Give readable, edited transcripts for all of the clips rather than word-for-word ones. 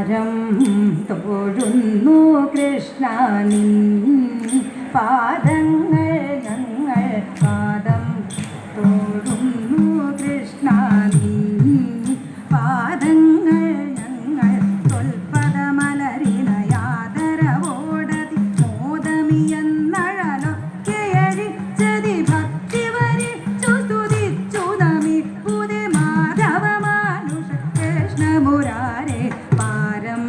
പാരം തൊഴുന്നു കൃഷ്ണ നിൻ പാദങ്ങൾ ഞങ്ങൾ പാദം തൊഴുന്നു കൃഷ്ണ നിൻ പാദങ്ങൾ ഞങ്ങൾ തൊൽപദമലരിനയാദരവോടതി മോദമിയെന്നഴലൊക്കെയഴിച്ചതി ഭക്തി വരിച്ചു സ്തുതിച്ചു നമിപ്പുതേ മാധവ മാനുഷ കൃഷ്ണ മുരാരേ പാരം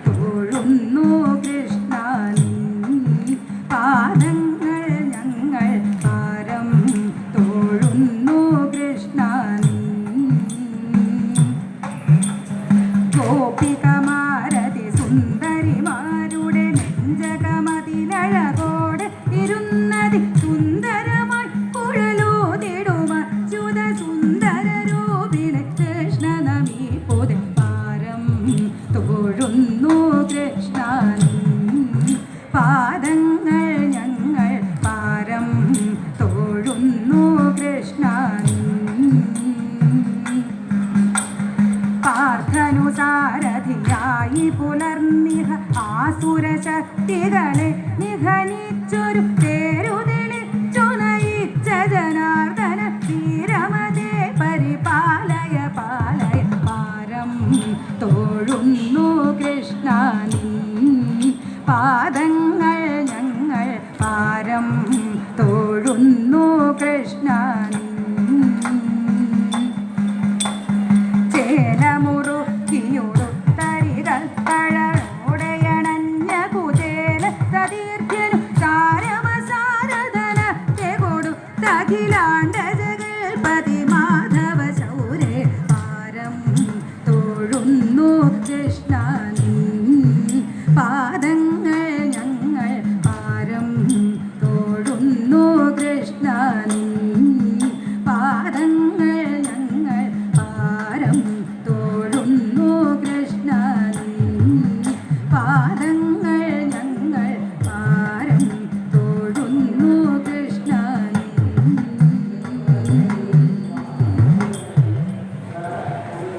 തൊഴുന്നു കൃഷ്ണ നിൻ പാദങ്ങൾ ഞങ്ങൾ പാരം തൊഴുന്നു കൃഷ്ണ നിൻ ഗോപികമാരതി സുന്ദരിമാരുടെ നെഞ്ചകമതിലഴകോടെ ഇരുന്നതി സുന്ദരമായി കുഴലൂതിടുമച്യുത സുന്ദര രൂപിണി കൃഷ്ണ നമിപ്പുതേ പാരം തൊഴുന്നു കൃഷ്ണ നിൻ പാദങ്ങൾ ഞങ്ങൾ പാരം തൊഴുന്നു കൃഷ്ണ നിൻ പാർത്ഥനു സാരഥിയായി പുലർന്നിഹ ആസുരശക്തികളെ നിഹനിച്ചൊരു തേരുതെളിച്ചു നയിച്ച ജനാർദ്ദന ധീരമതേ പരിപാലയ പാലയ പാരം തൊഴുന്നു കൃഷ്ണ നിൻ പാദങ്ങൾ ഞങ്ങൾ പാരം തൊഴുന്നു കൃഷ്ണ നിൻ ചേലമു